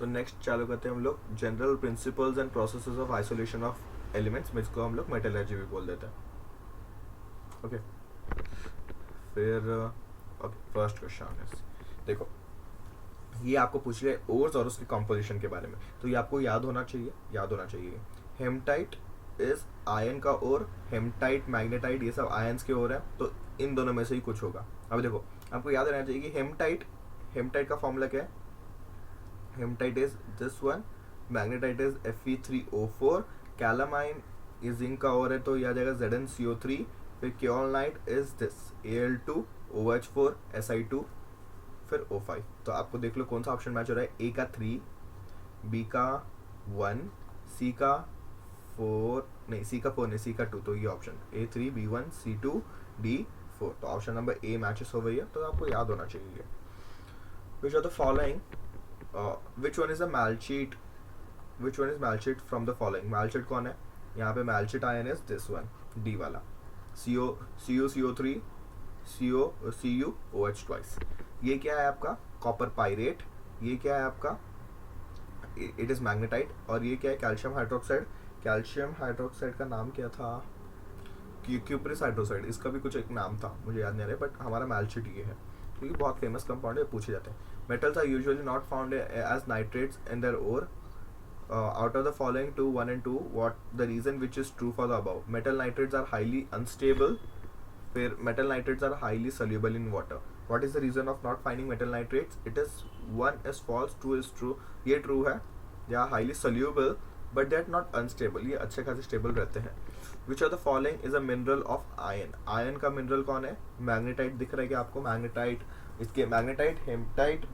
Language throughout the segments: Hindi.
तो नेक्स्ट चालू करते हैं हम लोग general principles and processes of isolation of elements, जिसको हम लोग मेटलर्जी भी बोल देते हैं. ओके फिर ओके फर्स्ट क्वेश्चन देखो, ये आपको पूछ रहे ओर्स और उसके कॉम्पोजिशन के बारे में, तो ये आपको याद होना चाहिए. हेमटाइट इज आयन का ओर, हेमटाइट मैग्नेटाइट ये सब आयंस के ओर है, तो इन दोनों में से ही कुछ होगा. अब देखो आपको याद रहना चाहिए कि हेमटाइट का फॉर्मूला क्या है. Hematite is this one, magnetite is Fe3O4, calamine ये जिंक का ओर है तो याद आएगा ZnCO3, फिर केओलनाइट इज दिस Al2OH4 Si2 फिर O5. तो आपको देख लो कौन सा ऑप्शन मैच हो रहा है. ए का 3, बी का 1, सी का 4 नहीं, सी का 4 नहीं, सी का 2, तो ये option A3 B1 C2 D4, तो ऑप्शन नंबर ए मैचेस हो गई है, तो आपको याद होना चाहिए. Which are the following, which one is a malachite, which one is malachite from the following. Malachite कौन है यहाँ पे. Malachite ion is this one, D वाला, CO3 CuOH ट्वाइस. ये क्या है आपका कॉपर पाइरेट. ये क्या है आपका, इट इज मैग्नेटाइट. और ये क्या है कैल्शियम हाइड्रोक्साइड. कैल्शियम हाइड्रोक्साइड का नाम क्या था, क्यूप्रिस हाइड्रोक्साइड, इसका भी कुछ एक नाम था मुझे याद नहीं आ रहा है, बट हमारा मैलचिट ये है क्योंकि बहुत फेमस कंपाउंड है, पूछे जाते हैं. Metals are usually not found as nitrates in their ore. Out of the following 2, 1 and 2, what the reason which is true for the above. Metal nitrates are highly unstable. फिर metal nitrates are highly soluble in water. What is the reason of not finding metal nitrates? It is 1 is false, 2 is true. ये true है. They are highly soluble, but they are not unstable. ये अच्छे खासे stable रहते हैं. Which of the following is a mineral of iron? Iron का mineral कौन है. मैग्नेटाइट दिख रहा है क्या आपको. मैग्नेटाइट, इसके मैग्नेटाइट, हेमटाइट,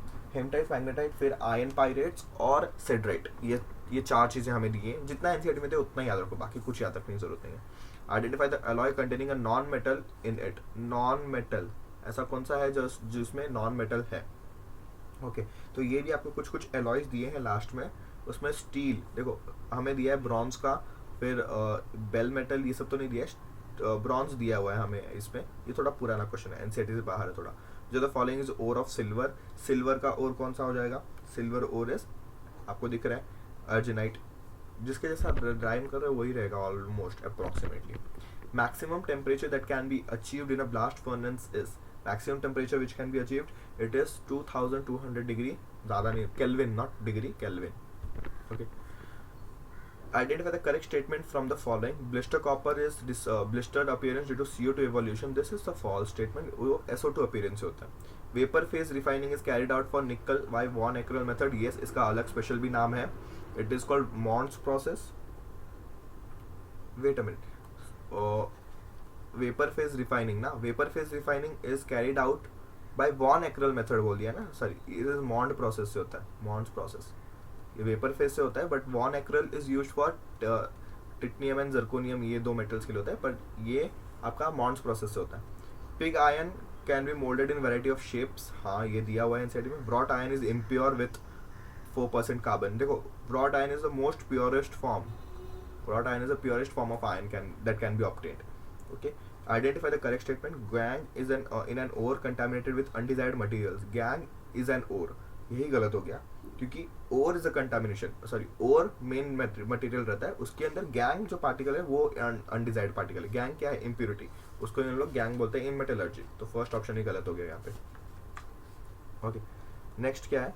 मैग्नेटाइट, फिर आयन पाइरेट्स और सेड्राइट. ये चार चीज़ें हमें दी हैं. जितना एनसीईआरटी में थे उतना ही याद रखो, बाकी कुछ याद रखने की जरूरत नहीं है. Identify the alloy containing a non metal in it. Non metal ऐसा कौन सा है जिसमें नॉन मेटल है. ओके तो ये भी आपको कुछ कुछ अलॉयज दिए हैं लास्ट में. उसमें स्टील देखो हमें दिया है ब्रॉन्ज का, फिर बेल मेटल ये सब तो नहीं दिया है, ब्रॉन्ज दिया हुआ है हमें इसमें. ये थोड़ा पुराना क्वेश्चन है, एनसीईआरटी से बाहर है थोड़ा. जो the following is ore of silver. Silver का ओर कौन सा हो जाएगा. सिल्वर ओर इज आपको दिख रहा है अर्जिनाइट. जिसके जैसा ड्राइव कर रहे हो वही रहेगा almost approximately. Maximum temperature that can be achieved in a blast furnace is. Maximum temperature which can be achieved it is 2200 degree. ज़्यादा नहीं, kelvin not degree, kelvin. Okay identify the correct statement from the following. Blister copper is this blistered appearance due to CO2 evolution. This is the false statement. वो SO2 appearance से होता है. Vapor phase refining is carried out for nickel by von Ekerel method. Yes, इसका अलग स्पेशल भी नाम है. It is called Mons process. Wait a minute. Vapor phase refining ना, vapor phase refining is carried out by von Ekerel method बोल दिया ना, sorry, it is Mond process से होता है. Mons process ये वेपर फेज से होता है, but van Arkel is used for titanium and zirconium, ये दो मेटल्स के लिए होता है, पर ये आपका मॉन्स प्रोसेस से होता है. Pig iron can be moulded in variety of shapes. हाँ ये दिया हुआ है एनसीईआरटी में. Wrought iron is impure with 4% carbon. देखो wrought iron is the most purest form. Wrought iron is the purest form of iron that can be obtained. Okay identify the correct statement. Gangue is in an ore contaminated with undesired materials. Gangue is an ore, यही गलत हो गया क्योंकि ओर is a contamination, sorry ore main material रहता है, उसके अंदर गैंग जो पार्टिकल है वो अनडिजायर्ड पार्टिकल है. गैंग क्या है, इम्प्योरिटी, उसको इन लोग गैंग बोलते हैं इन मेटलर्जी. तो फर्स्ट ऑप्शन ही गलत हो गया यहाँ पे. ओके नेक्स्ट क्या है,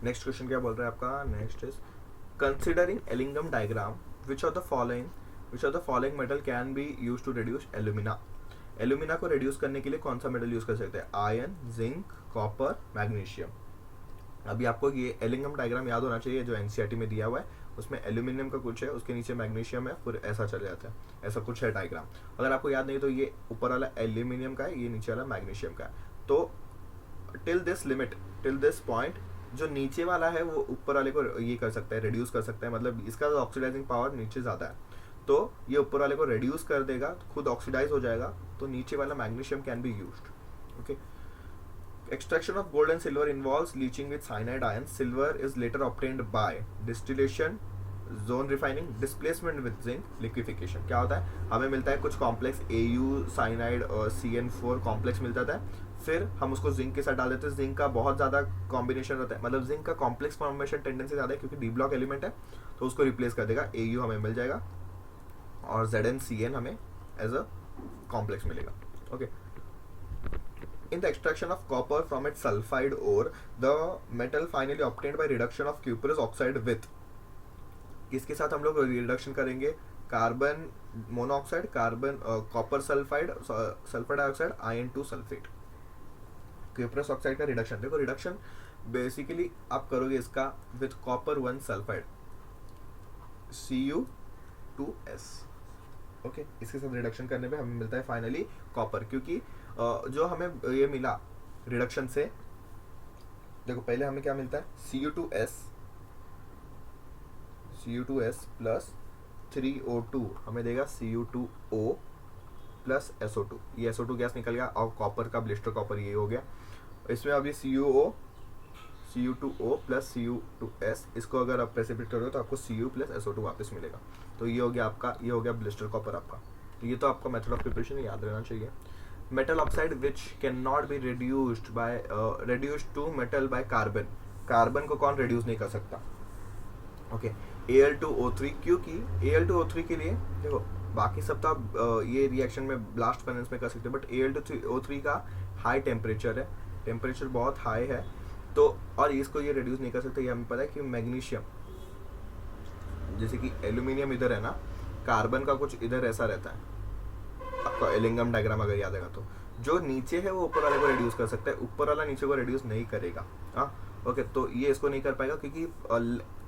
नेक्स्ट क्वेश्चन क्या बोल रहा है आपका. Next is considering Ellingham diagram which of the following metal can be use to reduce alumina. Alumina को रिड्यूस करने के लिए कौन सा मेटल यूज कर सकते हैं. Iron, zinc, copper, magnesium. अभी आपको ये एलिंगम डायग्राम याद होना चाहिए जो एनसीईआरटी में दिया हुआ है. उसमें एल्यूमिनियम का कुछ है, उसके नीचे मैग्नीशियम है, फिर ऐसा चल जाता है, ऐसा कुछ है डायग्राम. अगर आपको याद नहीं तो ये ऊपर वाला एल्यूमिनियम का है, ये नीचे वाला मैग्नीशियम का है. तो till this limit, till this point, जो नीचे वाला है वो ऊपर वाले को ये कर सकता है, रिड्यूस कर सकता है. मतलब इसका ऑक्सीडाइजिंग पावर नीचे ज़्यादा है, तो ये ऊपर वाले को रिड्यूस कर देगा, खुद ऑक्सीडाइज हो जाएगा, तो नीचे वाला magnesium can be used. Okay extraction of gold and silver involves leaching with cyanide ions. Silver is later obtained by distillation, zone refining, displacement with zinc, liquefaction. क्या होता है, हमें मिलता है कुछ कॉम्प्लेक्स AU साइनाइड और CN4 कॉम्प्लेक्स मिल जाता है. फिर हम उसको जिंक के साथ डाल देते हैं। जिंक का बहुत ज़्यादा कॉम्बिनेशन होता है, मतलब जिंक का कॉम्प्लेक्स फॉर्मेशन टेंडेंसी ज़्यादा है क्योंकि डी ब्लॉक एलिमेंट है, तो उसको रिप्लेस कर देगा, AU हमें मिल जाएगा और ZnCN हमें एज अ कॉम्प्लेक्स मिलेगा। Okay, in the extraction of copper from its sulfide ore, the metal finally obtained by reduction of cuprous oxide with, किसके साथ हम लोग रिडक्शन करेंगे, carbon monoxide, carbon copper sulphide, sulphur dioxide, ion to sulphate, cuprous oxide का रिडक्शन। देखो रिडक्शन बेसिकली आप करोगे इसका with copper 1 sulphide Cu2S। Okay, इसके साथ रिडक्शन करने पे हमें मिलता है फाइनली कॉपर, क्योंकि जो हमें ये मिला रिडक्शन से, देखो पहले हमें क्या मिलता है, Cu2S प्लस 3O2 हमें देगा Cu2O प्लस SO2, ये SO2 गैस निकल गया और कॉपर का ब्लिस्टर कॉपर ये हो गया। इसमें अभी Cu2O प्लस Cu2S, इसको अगर आप प्रेसिपिटेट करोगे तो आपको Cu प्लस SO2 वापस मिलेगा। तो ये हो गया आपका, ये हो गया ब्लिस्टर कॉपर आपका। तो ये तो आपका मेथड ऑफ प्रिपरेशन याद रहना चाहिए। Metal oxide which can not be reduced to metal by carbon, carbon को कौन रिड्यूस नहीं कर सकता। ओके, Al2O3, क्योंकि Al2O3 के लिए देखो बाकी सब तो आप ये रिएक्शन में ब्लास्ट फर्नेस में कर सकते हो, बट Al2O3 का हाई टेम्परेचर है, टेम्परेचर बहुत हाई है, तो और इसको ये रिड्यूस नहीं कर सकते। ये हमें पता है कि मैग्नीशियम, जैसे कि एल्यूमिनियम इधर है ना, कार्बन का कुछ इधर ऐसा रहता है, आपका एलिंगम डायग्राम अगर याद आएगा तो, जो नीचे है वो ऊपर वाले को रिड्यूस कर सकता है, ऊपर वाला नीचे को रिड्यूस नहीं करेगा। हाँ, ओके, तो ये इसको नहीं कर पाएगा क्योंकि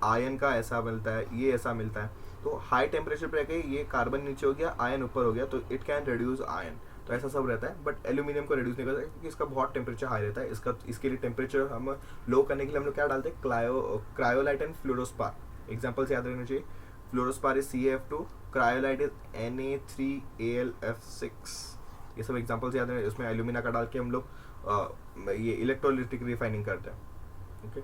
आयन का ऐसा मिलता है, ये ऐसा मिलता है, तो हाई टेम्परेचर पर रह ये कार्बन नीचे हो गया, आयन ऊपर हो गया, तो इट कैन रिड्यूस आयन, तो ऐसा सब रहता है। बट एल्यूमिनियम को रिड्यूस नहीं कर सकता क्योंकि इसका बहुत टेम्परेचर हाई रहता है। इसके लिए टेम्परेचर हम लो करने के लिए हम लोग क्या डालते हैं, क्रायोलाइट एंड फ्लोरोस्पार। एग्जाम्पल्स याद रखने चाहिए, फ्लोरोस्पार is CaF2, cryolite is Na3AlF6, ये सब एग्जाम्पल्स याद रखने। उसमें एल्यूमिना का डाल के हम लोग ये इलेक्ट्रोलिटिक रिफाइनिंग करते हैं। Okay,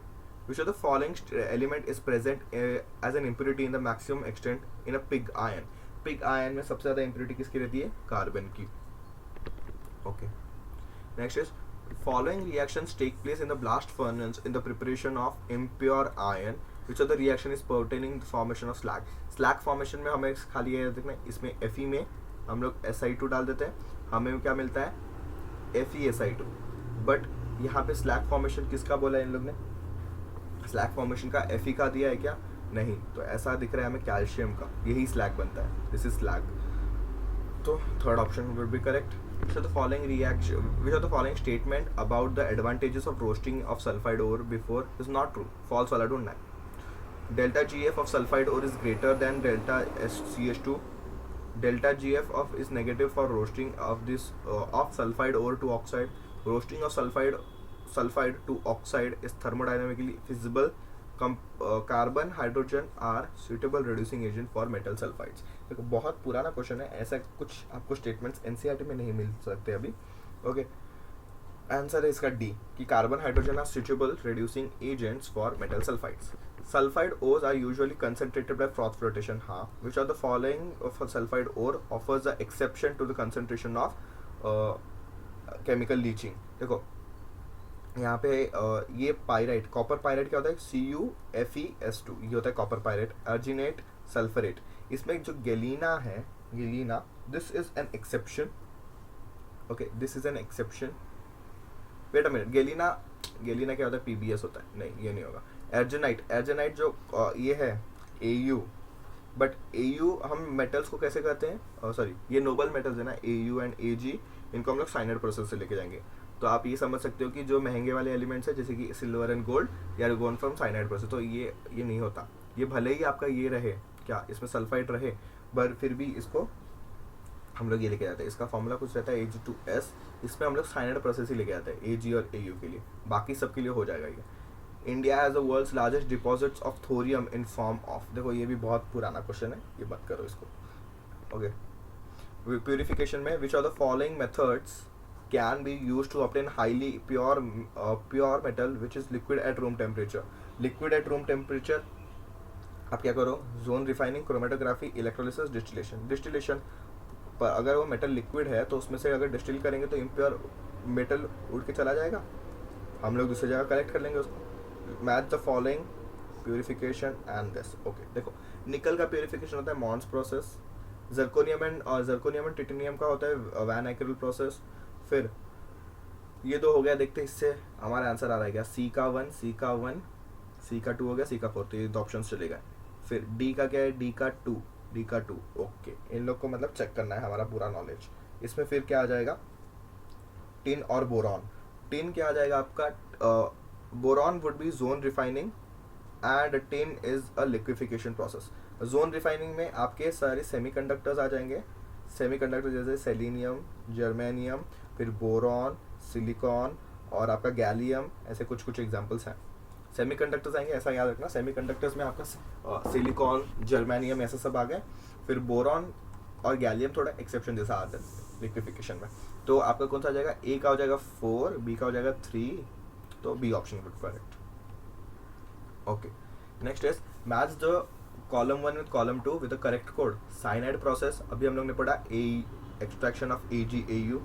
which of the following element is present as an impurity in the maximum extent in a pig ion? Pig ion में सबसे ज़्यादा impurity किसकी रहती है, कार्बन की। Okay, next is following reactions take place in the blast furnace in the preparation of impure iron, which of the reaction is pertaining to the formation of slag? Slag formation में हमें खाली ये देखना है, इसमें Fe में हम लोग Si2 डाल देते हैं, हमें क्या मिलता है FeSi2, बट यहाँ पे स्लैग फॉर्मेशन किसका बोला है इन लोग ने, स्लैग फॉर्मेशन का Fe का दिया है क्या, नहीं, तो ऐसा दिख रहा है हमें कैल्शियम का, यही स्लैग बनता है, दिस इज स्लैग। तो third option would be correct. Which of the following statement about the advantages of roasting of sulfide ore before is not true? False वाला ढूंढना है। Delta GF of sulfide ore is greater than delta SCH2. Delta GF is negative for roasting of sulfide ore to oxide. Roasting of sulfide to oxide is thermodynamically feasible. Carbon, hydrogen are suitable reducing agent for metal sulfides. देखो बहुत पुराना क्वेश्चन है, ऐसा कुछ आपको स्टेटमेंट्स NCERT में नहीं मिल सकते अभी। ओके, आंसर है इसका D, कि carbon hydrogen are suitable reducing agents for metal sulfides. Sulfide ores are usually concentrated by froth flotation. हाँ, which of the following of a sulfide ore offers the exception to the concentration of chemical leaching? देखो यहाँ पे ये पायराइट, कॉपर पायराइट क्या होता है, CuFeS2, ये होता है कॉपर पायराइट। अर्जिनेट, सल्फरेट, इसमें जो गैलीना है, galena, this is an exception. Okay, this is an exception. Wait a minute, galena क्या होता है, PbS होता है, नहीं ये नहीं होगा। एर्जेनाइट जो ये है Au, बट Au हम मेटल्स को कैसे करते हैं, सॉरी ये नोबल मेटल्स है ना, Au एंड Ag, इनको हम लोग साइनाइड प्रोसेस से लेके जाएंगे। तो आप ये समझ सकते हो कि जो महंगे वाले एलिमेंट्स है जैसे कि सिल्वर एंड गोल्ड, या गोन फ्रॉम साइनाइड प्रोसेस, तो ये नहीं होता। ये भले ही आपका ये रहे क्या, इसमें सल्फाइड रहे, पर फिर भी इसको हम लोग ये लेके जाते हैं। इसका फॉर्मूला कुछ रहता है Ag2S, इसमें हम लोग साइनाइड प्रोसेस ही लेके जाते हैं Ag और Au के लिए, बाकी सब के लिए हो जाएगा ये। India has the world's largest deposits of thorium in form of, देखो ये भी बहुत पुराना क्वेश्चन है, ये मत करो इसको। ओके, प्यूरिफिकेशन में which are the following methods can be used to obtain highly pure metal which is liquid at room temperature? Liquid at room temperature आप क्या करो, zone refining, chromatography, electrolysis, distillation. पर अगर वो मेटल लिक्विड है तो उसमें से अगर डिस्टिल करेंगे तो इम्प्योर मेटल उड़ के चला जाएगा, हम लोग दूसरी जगह कलेक्ट कर लेंगे उसको। Match the following purification and this. Okay देखो, निकल का प्यूरिफिकेशन होता है Mond's process, zirconium and titanium का होता है वैन आइकरल प्रोसेस। फिर ये दो हो गया, देखते इससे हमारा आंसर आ रहा है क्या, सी का 1, सी का 1, सी का 2 हो गया, सी का 4, तो ये दो ऑप्शन चले गए। फिर डी का क्या है, डी का 2, डी का 2। ओके, इन लोग को मतलब चेक करना है हमारा पूरा नॉलेज। इसमें फिर क्या आ जाएगा, टिन और बोरॉन। टिन क्या आ जाएगा आपका, boron would be zone refining and tin is a liquefaction process. Zone refining में आपके सारे सेमीकंडक्टर्स आ जाएंगे, सेमीकंडक्टर जैसे सेलेनियम, जर्मेनियम, फिर बोरॉन, सिलिकॉन और आपका गैलियम, ऐसे कुछ कुछ एग्जांपल्स हैं। सेमीकंडक्टर्स आएंगे, ऐसा याद रखना, सेमीकंडक्टर्स में आपका सिलिकॉन, जर्मेनियम ऐसा सब आ गए। फिर बोरॉन और गैलियम थोड़ा एक्सेप्शन जैसा आता है लिक्विफिकेशन में। तो आपका कौन सा आ जाएगा, ए का हो जाएगा 4, बी का हो जाएगा 3, तो B option would correct. Okay, next is match the column 1 with column 2 with the correct code. Cyanide process अभी हम लोग ने पढ़ा, ए एक्सट्रैक्शन ऑफ AgAu,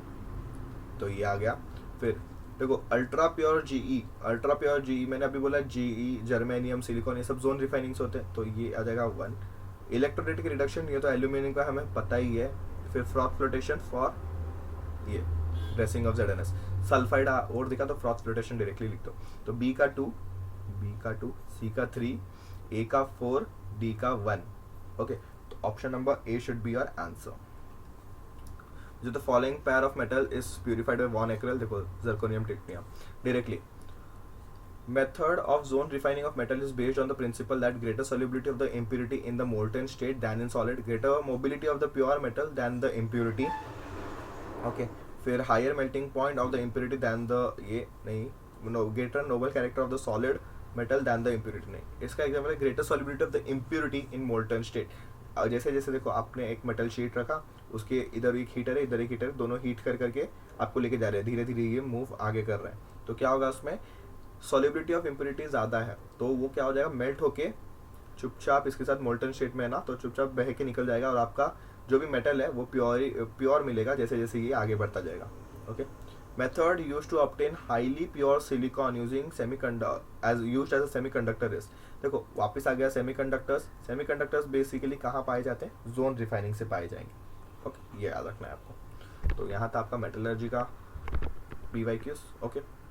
तो ये आ गया। फिर देखो अल्ट्रा प्योर GE मैंने अभी बोला, GE जर्मेनियम सिलिकॉन ये सब जोन रिफाइनिंग्स होते हैं, तो ये आ जाएगा 1। इलेक्ट्रोलाइटिक रिडक्शन, ये तो एल्यूमिनियम का हमें पता ही है। फिर फ्रॉथ फ्लोटेशन फॉर ये ड्रेसिंग ऑफ ZNS, सल्फाइड और दिखा तो फ्रॉथ फ्लोटेशन डायरेक्टली लिख दो। तो बी का 2, सी का 3, ए का 4, डी का 1। ओके, तो option number A should be your answer. जो the following pair of metal is purified by van Arkel, देखो zirconium, titanium directly. Method of zone refining of metal is based on the principle that greater solubility of the impurity in the molten state than in solid, greater mobility of the pure metal than the impurity. Okay, फिर higher melting point of the impurity than the ये नहीं, no, greater noble character of the solid metal than the impurity, नहीं। इसका एग्जाम्पल है greater solubility of the impurity in molten state। जैसे जैसे देखो आपने एक मेटल शीट रखा, उसके इधर एक हीटर है, इधर एक हीटर है, दोनों हीट कर करके आपको लेके जा रहे हैं, धीरे धीरे ये मूव आगे कर रहे हैं, तो क्या होगा उसमें सॉल्युबिलिटी ऑफ इम्प्योरिटी ज़्यादा है, तो वो क्या हो जाएगा, मेल्ट होके चुपचाप इसके साथ मोल्टन स्टेट में है ना, तो चुपचाप बह के निकल जाएगा और आपका जो भी मेटल है वो प्योर मिलेगा जैसे जैसे ये आगे बढ़ता जाएगा। Okay, method use to obtain highly pure silicon using used as a semiconductor is, देखो वापस आ गया सेमीकंडक्टर्स बेसिकली कहाँ पाए जाते हैं, जोन रिफाइनिंग से पाए जाएंगे। ओके, ये याद रखना है आपको। तो यहाँ था आपका मेटलर्जी का PYQs। ओके।